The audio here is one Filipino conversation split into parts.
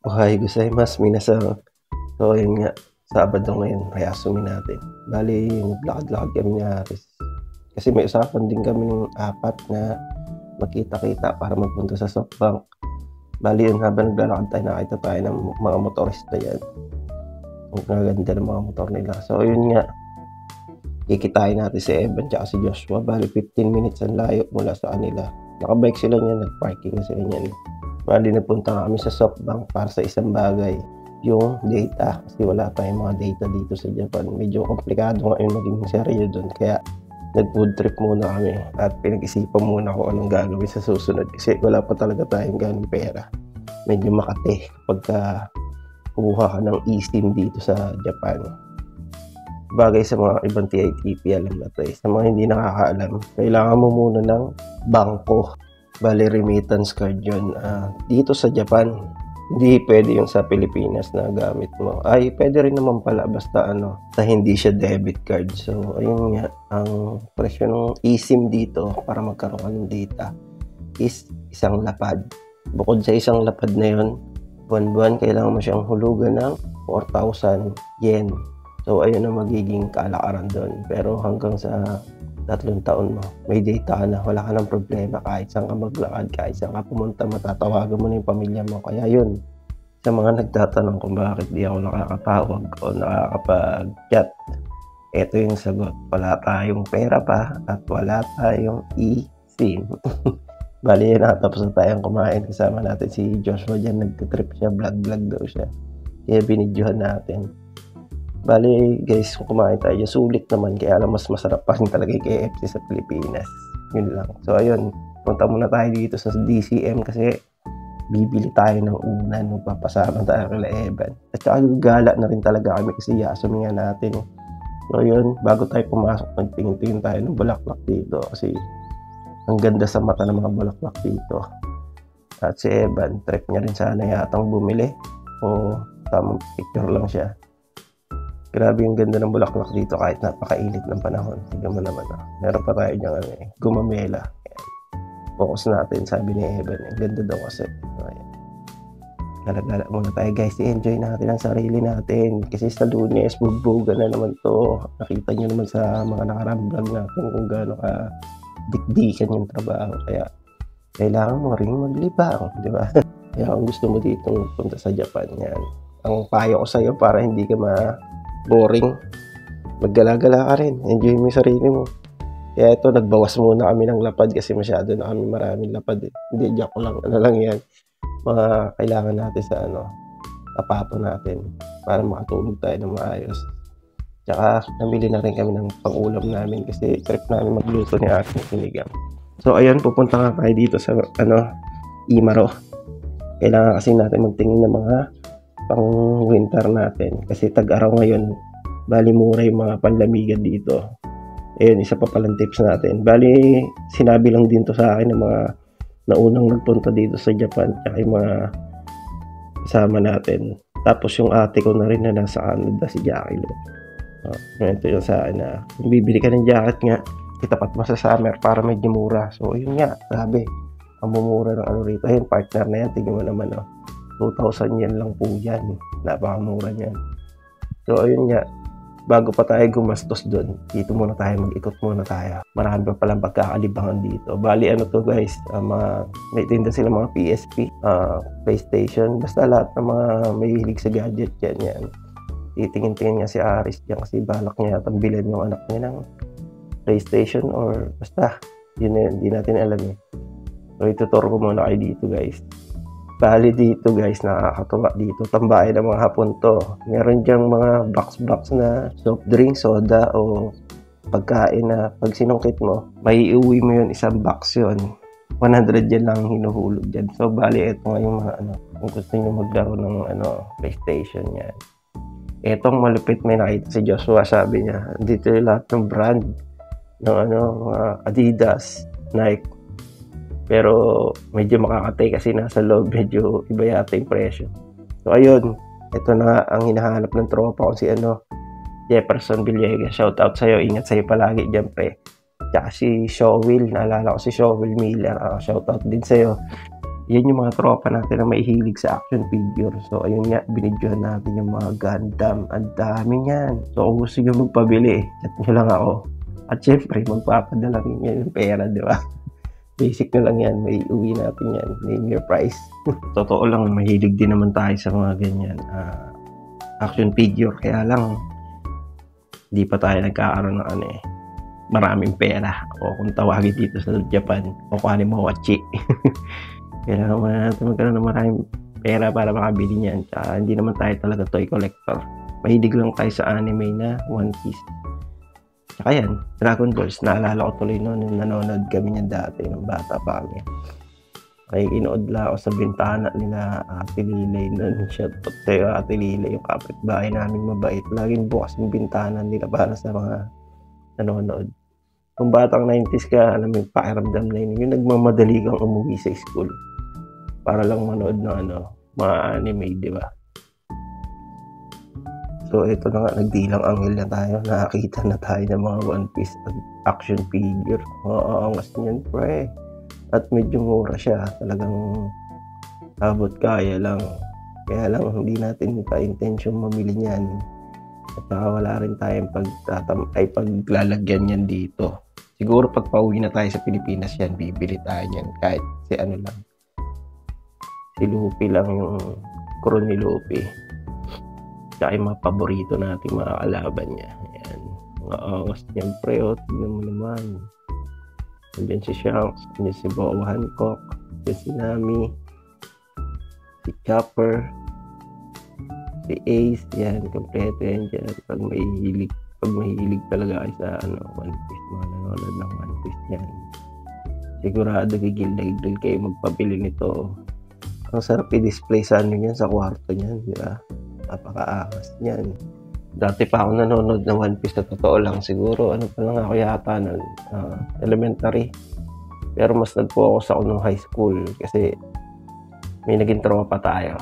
Ohay gozaimasu minasan. So yun nga, Sabado ngayon, reassume natin. Bali, naglakad-lakad kami ni Aris. Kasi may usapan din kami ng apat na magkita-kita para magpunta sa SoftBank. Bali yun, habang naglalakad tayo, nakita tayo ng mga motorista yan. Ang gaganda ng mga motor nila. So yun nga, kikitain natin si Evan at si Joshua. Bali 15 minutes ang layo mula sa kanila. Nakabike sila niyan, nag-parking na sila niyan. Bali nagpunta kami sa SoftBank para sa isang bagay, yung data. Kasi wala tayong mga data dito sa Japan. Medyo komplikado nga yung maging seryo doon. Kaya nag-food trip muna kami at pinag-isipan muna kung anong gagawin sa susunod. Kasi wala pa talaga tayong ganong pera. Medyo makate pagka kuha ka ng eSIM dito sa Japan. Bagay sa mga ibang TITP, alam na to eh. Sa mga hindi nakakaalam, kailangan mo muna ng bangko. Bali, remittance card yun. Dito sa Japan, hindi pwede yung sa Pilipinas na gamit mo. Ay, pwede rin naman pala basta hindi siya debit card. So, ayun nga, ang presyo ng eSIM dito para magkaroon ka ng data is isang lapad. Bukod sa isang lapad na yun, buwan-buwan kailangan mo siyang hulugan ng 4,000 yen. So, ayun ang magiging kalakaran doon. Pero hanggang sa 3 taon mo, may data ka na, wala ka ng problema kahit saan ka maglakad, kahit saan ka pumunta, matatawagan mo na yung pamilya mo. Kaya yun, sa mga nagtatanong kung bakit di ako nakakatawag o nakakapag-chat, eto yung sagot. Wala tayong pera pa at wala tayong eSIM. Bali yun, tapos na tayong kumain. Kasama natin si Joshua dyan, nagtitrip siya, vlog daw siya. Kaya binidyohan natin. Bali guys, kung kumain tayo, sulit naman, kaya alam mas masarap pa rin talaga yung KFC sa Pilipinas. Yun lang. So ayun, punta muna tayo dito sa DCM kasi bibili tayo ng unan, magpapasama tayo kay Evan. At saka gala na rin talaga kami kasi yasumi nga natin. So yun, bago tayo pumasok, nagtingin-tingin tayo ng bulaklak dito kasi ang ganda sa mata ng mga bulaklak dito. At si Evan, trip niya rin sana yatang bumili o tamang picture lang siya. Grabe yung ganda ng bulaklak dito kahit napakainit ng panahon. Tignan mo naman. Meron pa tayo dyan gumamela. Ayan. Focus natin, sabi ni Evan. Ang ganda daw kasi. Ayan. Gala-gala muna tayo guys. I-enjoy natin ang sarili natin. Kasi sa Lunes, bugbugan na naman to. Nakita nyo naman sa mga nakarang vlog natin kung gaano ka dikdikan yung trabaho. Kaya kailangan mo rin maglibang. Di ba? Kaya kung gusto mo dito punta sa Japan, yan. Ang payo ko sa'yo para hindi ka boring, maggala-gala ka rin, enjoy mo yung sarili mo. Kaya ito, nagbawas muna kami ng lapad kasi masyado na kami maraming lapad eh. Hindi, joke lang, lang yan, mga kailangan natin sa apato natin para makatulog tayo ng maayos. Tsaka namili na rin kami ng pang-ulam namin kasi trip namin magluto ni Ate ng sinigang. So ayun, pupunta nga tayo dito sa Imaro. Kailangan kasi natin magtingin ng mga pang winter natin kasi tag-araw ngayon. Bali mura yung mga panlamigan dito. Ayun, isa pa palang tips natin. Bali sinabi lang din to sa akin ng mga naunang nagpunta dito sa Japan at yung mga kasama natin. Tapos yung ate ko na rin na nasa Canada, si Jackie Lo. Ito yung sa akin na kung bibili ka ng jacket nga, itapat mo sa summer para medyo mura. So yun nga, grabe ang mumura ng rito. Ayun, partner na yan, tingin mo naman 2,000 yen lang po yan. Napakamura niyan. So ayun nga, bago pa tayo gumastos doon, dito muna tayo, mag-ikot muna tayo. Marami pa palang pagkakalibangan dito. Bali to guys, may tinda sila mga PSP, PlayStation, basta lahat ng mga may hilig sa gadget yan. Titingin-tingin nga si Aris dyan kasi balak niya yatang bilhin yung anak niya ng PlayStation or basta, yun na yun, hindi natin alam eh. So ituturo ko muna kayo dito guys. Bali dito guys, nakakatuwa dito. Tambayan ng mga hapon to. Meron dyang mga box na soft drink, soda o pagkain na pag sinungkit mo, may iuwi mo yun, isang box yun. 100 yen lang hinuhulog dyan. So bali ito nga yung mga kung gusto nyo maglaro ng PlayStation yan. Etong malupit, may nakita si Joshua, sabi niya, dito yung lahat ng brand ng mga Adidas, Nike. Pero medyo makakatay kasi nasa loob, medyo iba yata yung presyo. So ayun, ito na ang hinahanap ng tropa ko si Jefferson Villegas. Shout out sa'yo, ingat sa'yo palagi dyan pre. Tsaka si Showwill, naalala ko si Showwill Miller. Shout out din sa'yo. yan yung mga tropa natin na mahihilig sa action figure. So ayun nga, binidyohan natin yung mga Gundam. Ang dami niyan. So kung gusto nyo magpabili, chat nyo lang ako. At syempre, magpapadala rin yan yung pera, di ba? Basic na lang yan, may uwi natin yan. Name your price. Totoo lang, mahilig din naman tayo sa mga ganyan. Action figure. Kaya lang, di pa tayo nagkakaroon ng maraming pera. O kung tawagin dito sa Japan, o Wachi. Kailangan mo na natin magkaroon ng maraming pera para makabili niyan. Tsaka hindi naman tayo talaga toy collector. Mahilig lang tayo sa anime na One Piece. Tsaka yan, Dragon Balls. Naalala ko tuloy noon nung nanonood kami niyan dati nung bata pa kami. Kaya inood lang ako sa bintana nila Ate Lilay noon. Shoutout sa'yo Ate Lilay, yung kapitbahay namin mabait. Laging bukas yung bintana nila para sa mga nanonood. Kung batang 90s ka, alam mo yung pakiramdam na yun, yung nagmamadali kang umuwi sa school para lang manood ng mga anime, di ba? So ito na nga, nagdilang anghel na tayo. Nakakita na tayo ng mga One Piece action figure. Angas niyan, pre. At medyo mura siya. Talagang abot kaya lang. Kaya lang hindi natin pa-intention mamili niyan. At saka wala rin tayong paglalagyan yan dito. Siguro pag pauwi na tayo sa Pilipinas yan, bibili tayo yan. Kahit si lang. Si Luffy lang, yung Kuro ni Luffy. Tsaka yung mga paborito natin mga kalaban niya. Ayan. Mga angas niyan, pre. Tignan mo naman. Nandiyan si Shanks, nandiyan si Boa Hancock, nandiyan si Nami, si Chopper, si Ace. Yan, kompleto yan dyan. Pag mahihilig talaga kayo sa One Piece, mga nanonood ng One Piece yan, sigurado gigil kayo magpabili nito. Ang sarap i-display sa yan, sa kwarto niyan, di ba? Napaka-angas niyan. Dati pa ako nanonood ng One Piece, na totoo lang, siguro pa lang ako yata ng elementary. Pero mas nag-focus ako nung high school kasi may naging tropa tayo.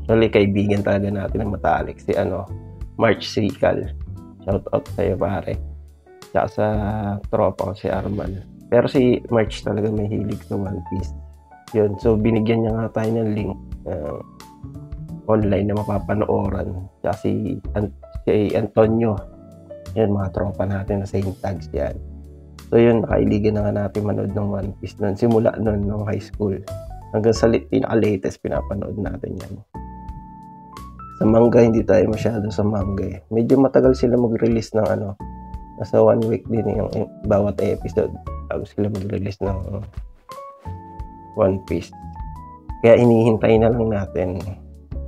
Actually, kaibigan talaga natin ng matalik, si March Sical. Shout out sa'yo, pare. Tsaka sa tropa ko, si Arman. Pero si March talaga may hilig sa One Piece. Yun, so binigyan niya nga tayo ng link online na mapapanooran. Tsaka si Antonio. Yan, mga tropa natin na Saint Tags yan. So yun, nakailigan na nga natin manood ng One Piece nun. Simula nun, nung high school. Hanggang sa pinaka-latest, pinapanood natin yan. Sa manga, hindi tayo masyado sa manga eh. Medyo matagal sila mag-release ng nasa 1 week din yung bawat episode. Bago sila mag-release ng One Piece. Kaya inihintay na lang natin.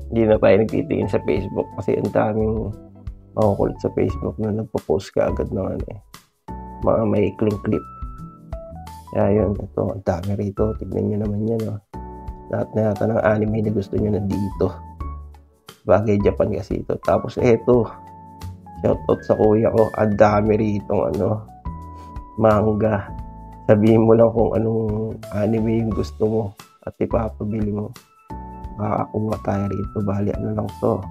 Hindi na tayo nagtitingin sa Facebook kasi ang daming makukulit sa Facebook na nagpo-post ka agad ng mga maikling clip. Kaya yun, ito, ang dami rito. Tignan nyo naman yan. Lahat na yata ng anime na gusto nyo nandito. Bagay Japan kasi ito. Tapos eto, shoutout sa kuya ko, ang dami rito manga. Sabihin mo lang kung anong anime yung gusto mo at ipapabili mo. Makakakuha tayo rito. Bali, lang to.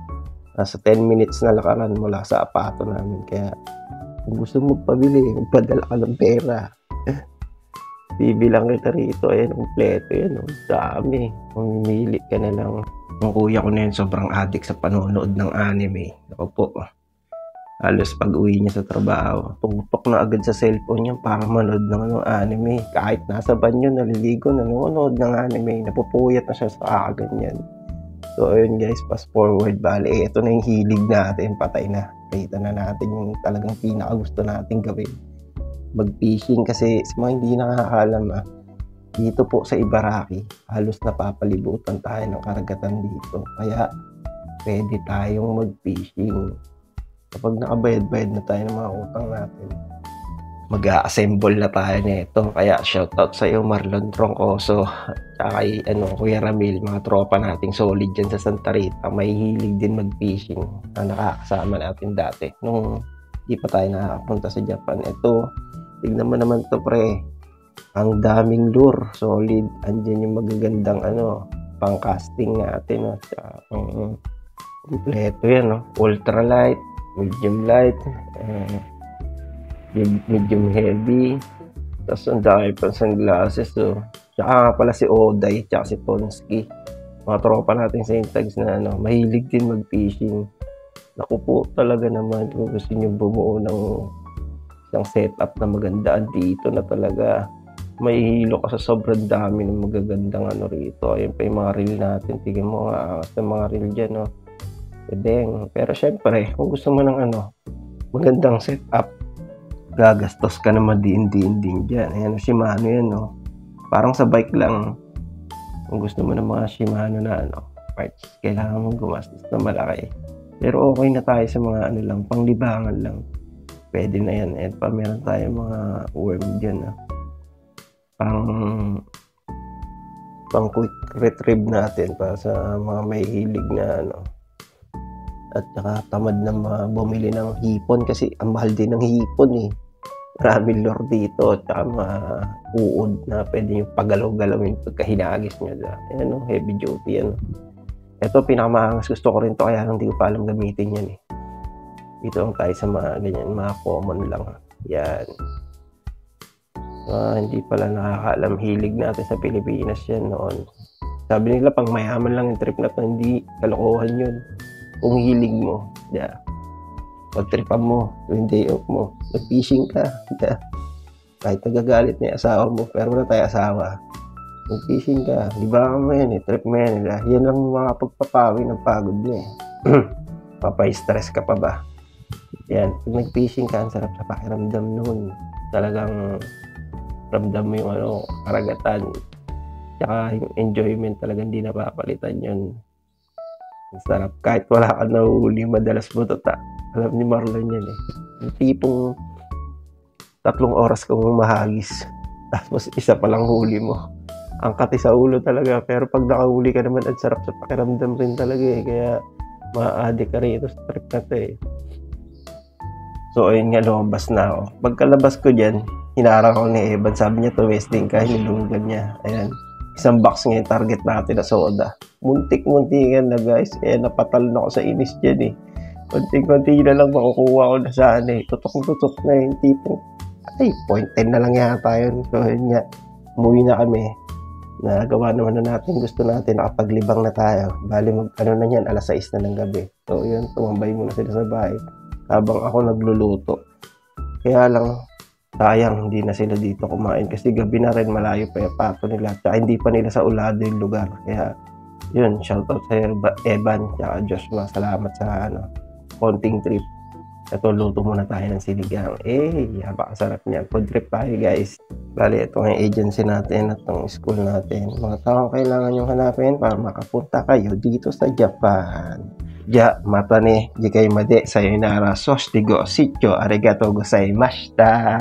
Nasa 10 minutes na lakaran mula sa apato namin. Kaya kung gusto mo magpabili, magpadala ka ng pera. Bibilang kita rito. Ayan, kompleto yan. Dami. Mamimili ka na lang. Ang kuya ko na yun, sobrang addict sa panonood ng anime. Ako po, halos pag uwi niya sa trabaho, putok na agad sa cellphone niya para manood ng anime. Kahit nasa banyo, naliligo, nanonood ng anime, napupuyat na siya sa kaganyan. So ayun guys, fast forward, bali, ito na yung hilig natin, patay na. Kita na natin yung talagang pinakagusto natin gawin. Mag-fishing kasi sa mga hindi nakakaalam dito po sa Ibaraki, halos napapalibutan tayo ng karagatan dito. Kaya, pwede tayong mag-fishing. Kapag nakabayad-bayad na tayo ng mga utang natin, mag-a-assemble na tayo nito. Kaya, shoutout sa iyo, Marlon Troncoso. Tsaka kay, Kuya Ramil, mga tropa nating solid dyan sa Santa Rita. May hilig din mag-fishing na nakakasama natin dati. Nung di pa tayo nakakapunta sa Japan. Ito, tignan mo naman to, pre. Ang daming lure, solid. Andyan yung magagandang pang-casting natin. Kompleto yan. Ultralight, medium light, medium heavy. Tapos ang dami pang sunglasses. Tsaka nga pala si Oday, tsaka si Tonsky. Mga tropa natin sa Intags na mahilig din mag-fishing. Naku po, talaga naman kung gusto nyo bumuo ng isang setup na maganda, dito na talaga. Mahihilo ka sa sobrang dami ng magagandang rito. Ayun pa yung mga reel natin. Tingnan mo nga sa mga reel dyan, no? Deng. Pero syempre, kung gusto mo ng magandang setup, gagastos ka naman din dyan. Ayan, Shimano yan, no? Parang sa bike lang. Kung gusto mo ng mga Shimano na parts, kailangan mong gumastos na malaki. Pero okay na tayo sa mga lang, panglibangan lang. Pwede na yan. At pa meron tayo mga worm dyan, pang quick retrieve natin para sa mga may hilig na at saka tamad na bumili ng hipon kasi ang mahal din ng hipon. Maraming lure dito at saka mga uod na pwede yung pagalaw-galawin pagka hinagis nyo. Ayan, heavy duty yan. Ito pinakamahangas, gusto ko rin to kaya hindi ko pa alam gamitin yan. Dito lang tayo sa mga ganyan, mga common lang. Yan. Hindi pala nakakaalam, hilig natin sa Pilipinas yan noon. Sabi nila pang mayaman lang yung trip na to, hindi kalokohan yun. Kung hilig mo, pag-tripan mo, yung day off mo, mag-fishing ka, kahit nagagalit na yung asawa mo, pero wala tayo asawa, mag-fishing ka, libangan mo yan, trip mo yan, yan lang mga pagpapawi ng pagod mo papay-stress ka pa ba? Yan, pag nag-fishing ka, ang sarap sa pakiramdam noon, talagang ramdam mo yung karagatan, tsaka yung enjoyment talagang hindi napapalitan yun. Ang sarap, kahit wala ka nahuli, madalas mo alam ni Marlon yan yung tipong 3 oras kang mahagis tapos isa pa lang huli mo, ang kati sa ulo talaga, pero pag nakahuli ka naman, ang sarap sa pakiramdam rin talaga kaya ma-addict ka rin ito sa trip na to So ayun nga, lumabas na ako. Pagkalabas ko dyan, hinarang ako ni Evan, sabi niya tumesting ka, hinilunggan niya. Ayan, isang box nga yung target natin na soda. Muntik-muntikan na guys, napatalon ako sa inis dyan Konti-konti na lang makukuha ko na sana tutok-tutok na yung tipong, 0.10 na lang yata yun. So yun nga, umuwi na kami. Nagawa naman na natin, gusto natin, nakapaglibang na tayo. Bali na yan, 6:00 na ng gabi. So yun, tumambay muna sila sa bahay habang ako nagluluto. Kaya lang, sayang hindi na sila dito kumain kasi gabi na rin, malayo pa yung pato nila. Tsaka hindi pa nila sa ulado yung lugar. Kaya yun, shoutout sa Evan tsaka Joshua. Salamat sa konting trip. Ito, luto muna tayo ng sinigang. Napakasarap niya. Food trip tayo guys. Bali, ito ang agency natin at ang school natin. Mga tao kailangan yung hanapin para makapunta kayo dito sa Japan. Mata ni Jikai Made Sayonara Sostigo Sityo Arigatou gozaimashita.